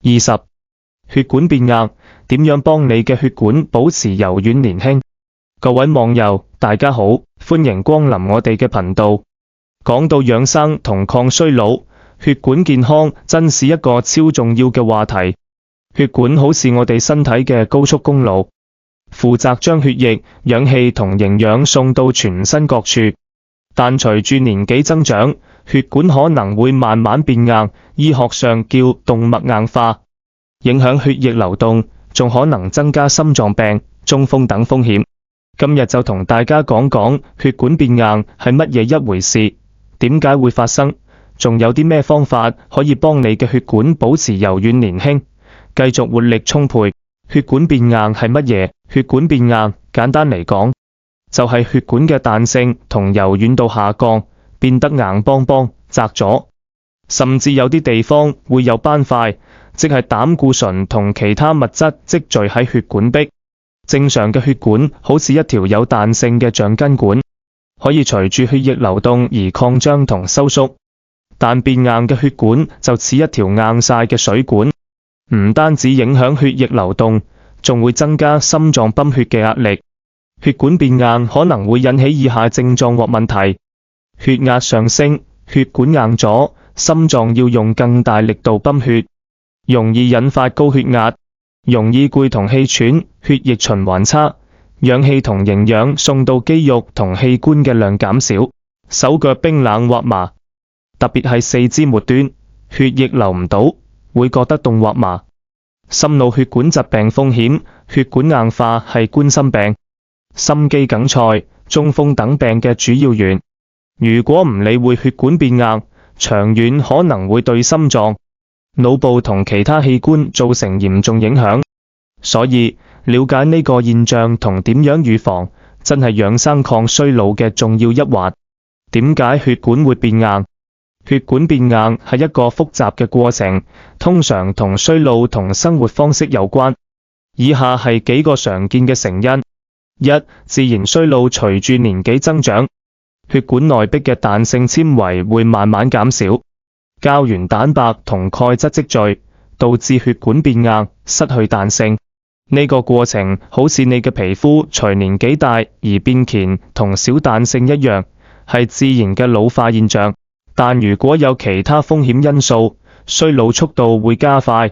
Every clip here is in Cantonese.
20. 血管變硬，點樣幫你嘅血管保持柔軟年輕？各位網友，大家好，歡迎光臨我哋嘅頻道。講到養生同抗衰老，血管健康真是一個超重要嘅話題。血管好似我哋身體嘅高速公路，負責將血液、氧氣同營養送到全身各處。但隨住年紀增長，血管可能會慢慢變硬，醫學上叫動脈硬化，影響血液流動，仲可能增加心臟病、中風等風險。今日就同大家講講血管變硬係乜嘢一回事，點解會發生，仲有啲咩方法可以幫你嘅血管保持柔軟年輕，繼續活力充沛。血管變硬係乜嘢？血管變硬，簡單嚟講，就係血管嘅彈性同柔軟度下降，變得硬邦邦、窄咗，甚至有啲地方會有斑塊，即係膽固醇同其他物質積聚喺血管壁。正常嘅血管好似一條有彈性嘅橡筋管，可以隨住血液流動而擴張同收縮。但變硬嘅血管就似一條硬晒嘅水管，唔單止影響血液流動，仲會增加心臟泵血嘅壓力。血管變硬可能會引起以下症狀或問題：血壓上升，血管硬咗，心臟要用更大力度泵血，容易引發高血壓，容易攰同氣喘，血液循環差，氧氣同營養送到肌肉同器官嘅量減少，手腳冰冷或麻，特別係四肢末端，血液流唔到，會覺得凍或麻。心腦血管疾病風險，血管硬化係冠心病、心肌梗塞、中風等病嘅主要源。如果唔理會血管變硬，長遠可能會對心臟、腦部同其他器官造成嚴重影響。所以，了解呢個現象同點樣預防，真係養生抗衰老嘅重要一環。點解血管會變硬？血管變硬係一個複雜嘅過程，通常同衰老同生活方式有關。以下係幾個常見嘅成因：一、自然衰老，隨住年紀增長，血管內壁嘅彈性纖維會慢慢減少，膠原蛋白同鈣質積聚，導致血管變硬，失去彈性。呢個過程好似你嘅皮膚隨年紀大而變乾同少彈性一樣，係自然嘅老化現象。但如果有其他風險因素，衰老速度會加快。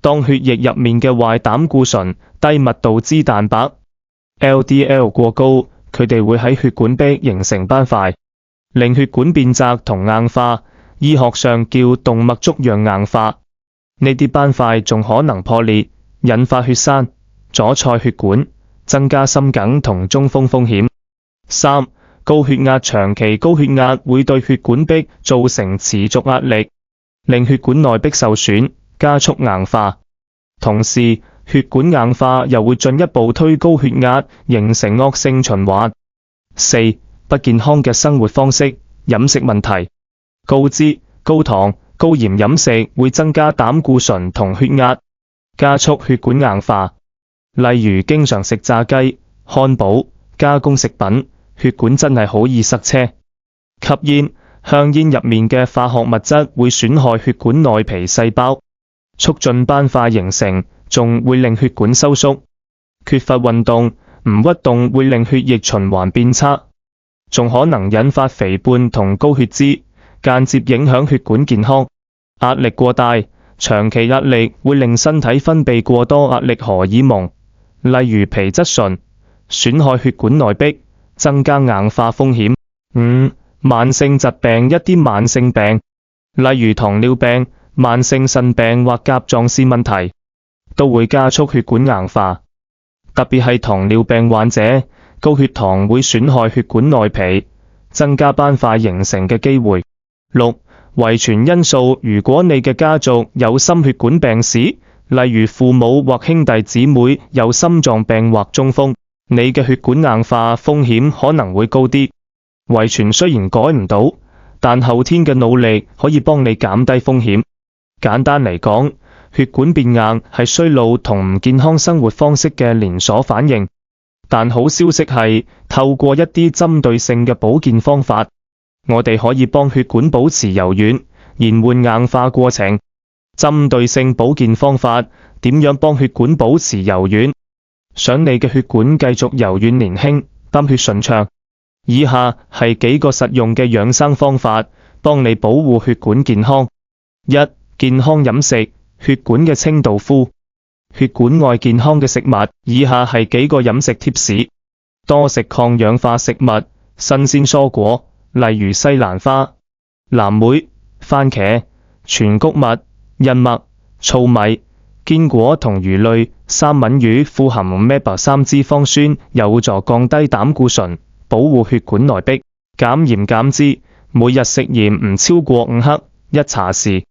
當血液入面嘅壞膽固醇、低密度脂蛋白 （LDL） 過高，佢哋會喺血管壁形成斑塊，令血管變窄同硬化，醫學上叫動脈粥樣硬化。呢啲斑塊仲可能破裂，引發血栓，阻塞血管，增加心梗同中風風險。三、高血壓，長期高血壓會對血管壁造成持續壓力，令血管內壁受損，加速硬化。同時，血管硬化又會進一步推高血壓，形成惡性循環。四、不健康嘅生活方式，飲食問題，高脂、高糖、高鹽飲食會增加膽固醇同血壓，加速血管硬化。例如經常食炸雞、漢堡、加工食品，血管真係好易塞車。吸煙，香煙入面嘅化學物質會損害血管內皮細胞，促進斑塊形成，仲會令血管收縮。缺乏運動，唔屈動會令血液循環變差，仲可能引發肥胖同高血脂，間接影響血管健康。壓力過大，長期壓力會令身體分泌過多壓力荷爾蒙，例如皮質醇，損害血管內壁，增加硬化風險。五、慢性疾病，一啲慢性病，例如糖尿病、慢性腎病或甲狀腺問題，都會加速血管硬化。特別係糖尿病患者，高血糖會損害血管內皮，增加斑塊形成嘅機會。六、遺傳因素，如果你嘅家族有心血管病史，例如父母或兄弟姊妹有心臟病或中風，你嘅血管硬化風險可能會高啲。遺傳雖然改唔到，但後天嘅努力可以幫你減低風險。簡單嚟講，血管變硬係衰老同唔健康生活方式嘅連鎖反應。但好消息係，透過一啲針對性嘅保健方法，我哋可以幫血管保持柔軟，延緩硬化過程。針對性保健方法，點樣幫血管保持柔軟？想你嘅血管繼續柔軟年輕，泵血順暢。以下係幾個實用嘅養生方法，幫你保護血管健康。一、健康飲食，血管嘅清道夫。血管愛健康嘅食物，以下係幾個飲食貼士：多食抗氧化食物，新鮮蔬果，例如西蘭花、藍莓、番茄、全穀物、燕麥、糙米、堅果同魚類。三文魚富含 Omega-3 脂肪酸，有助降低膽固醇，保護血管內壁。減鹽減脂，每日食鹽唔超過5克1茶匙。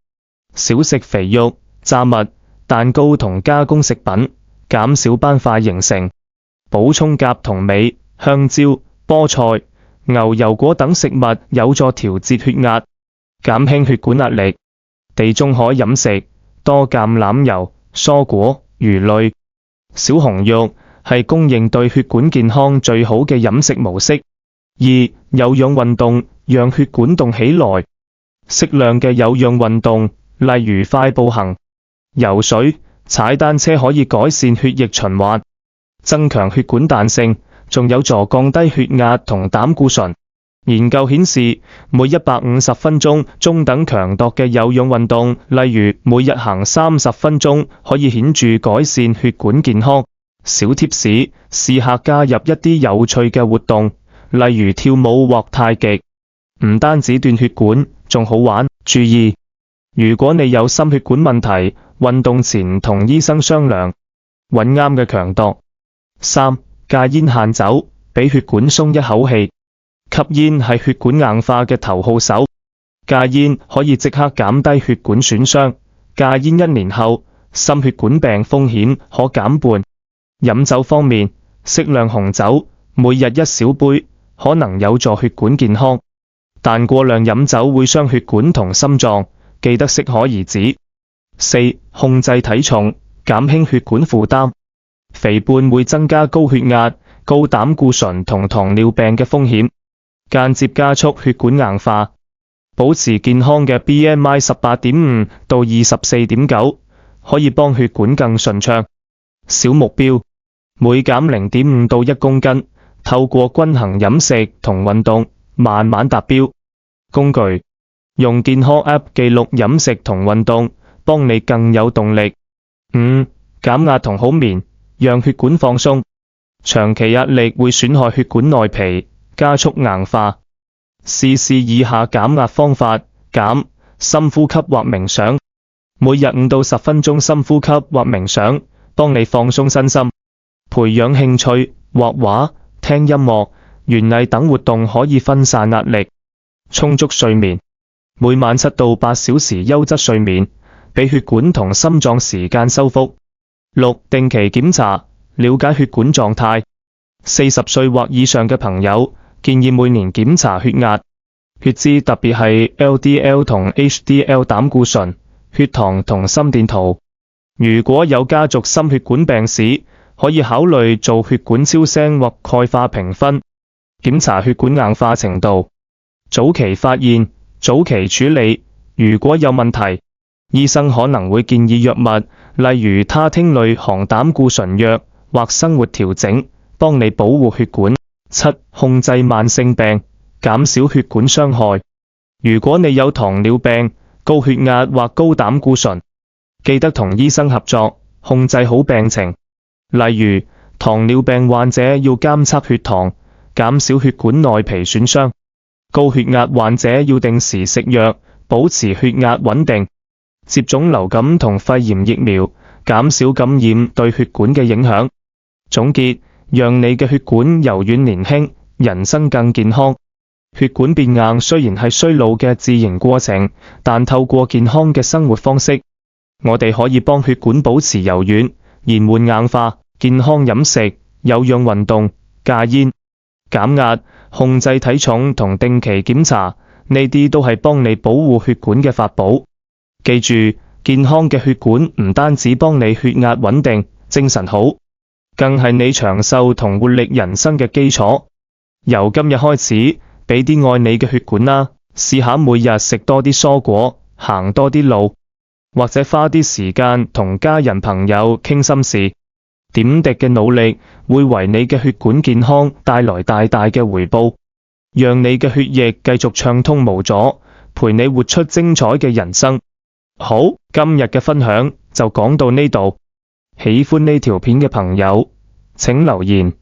少食肥肉、炸物、蛋糕同加工食品，減少斑塊形成。補充鉀同鎂，香蕉、菠菜、牛油果等食物有助調節血壓，減輕血管壓力。地中海飲食，多橄欖油、蔬果、魚類。小紅肉係供應對血管健康最好嘅飲食模式。二、有氧運動，讓血管動起來。適量嘅有氧運動，例如快步行、游水、踩單車，可以改善血液循環，增強血管彈性，仲有助降低血壓同膽固醇。研究顯示，每150分鐘中等強度嘅有氧運動，例如每日行30分鐘，可以顯著改善血管健康。小貼士：試下加入一啲有趣嘅活動，例如跳舞或太極，唔單止鍛血管，仲好玩。注意，如果你有心血管問題，運動前同醫生商量，揾啱嘅強度。三、戒煙限酒，俾血管鬆一口氣。吸煙係血管硬化嘅頭號手，戒煙可以即刻減低血管損傷。戒煙1年後，心血管病風險可減半。飲酒方面，適量紅酒，每日1小杯，可能有助血管健康，但過量飲酒會傷血管同心臟，記得適可而止。四、控制體重，減輕血管負擔。肥胖會增加高血壓、高膽固醇同糖尿病嘅風險，間接加速血管硬化。保持健康嘅 BMI 18.5到24.9，可以幫血管更順暢。小目標，每減0.5到1公斤，透過均衡飲食同運動，慢慢達標。工具，用健康 App 記錄飲食同運動，幫你更有動力。五、減壓同好眠，讓血管放鬆。長期壓力會損害血管內皮，加速硬化。試試以下減壓方法：減深呼吸或冥想，每日5到10分鐘深呼吸或冥想，幫你放鬆身心。培養興趣，畫畫、聽音樂、園藝等活動可以分散壓力。充足睡眠，每晚7到8小時優質睡眠，俾血管同心臟時間修復。六、定期檢查，了解血管狀態。40歲或以上嘅朋友，建議每年檢查血壓、血脂，特別係 LDL 同 HDL 膽固醇、血糖同心電圖。如果有家族心血管病史，可以考慮做血管超聲或鈣化評分，檢查血管硬化程度。早期發現，早期處理。如果有問題，醫生可能會建議藥物，例如他汀類抗膽固醇藥或生活調整，幫你保護血管。七、控制慢性病，減少血管傷害。如果你有糖尿病、高血壓或高膽固醇，記得同醫生合作，控制好病情。例如，糖尿病患者要監測血糖，減少血管內皮損傷；高血壓患者要定時食藥，保持血壓穩定。接種流感同肺炎疫苗，減少感染對血管嘅影響。總結，讓你嘅血管柔軟年輕，人生更健康。血管變硬雖然係衰老嘅自然過程，但透過健康嘅生活方式，我哋可以幫血管保持柔軟，延緩硬化。健康飲食、有氧運動、戒煙、減壓、控制體重同定期檢查，呢啲都係幫你保護血管嘅法寶。記住，健康嘅血管唔單止幫你血壓穩定、精神好，更係你長壽同活力人生嘅基礎。由今日開始，俾啲愛你嘅血管啦，試下每日食多啲蔬果，行多啲路，或者花啲時間同家人朋友傾心事。點滴嘅努力會為你嘅血管健康帶來大大嘅回報，讓你嘅血液繼續暢通無阻，陪你活出精彩嘅人生。好，今日嘅分享就講到呢度。喜歡呢條片嘅朋友，請留言、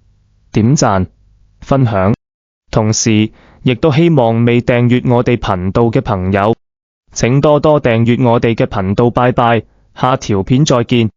點讚、分享，同時亦都希望未訂閱我哋頻道嘅朋友，請多多訂閱我哋嘅頻道。拜拜，下條片再見。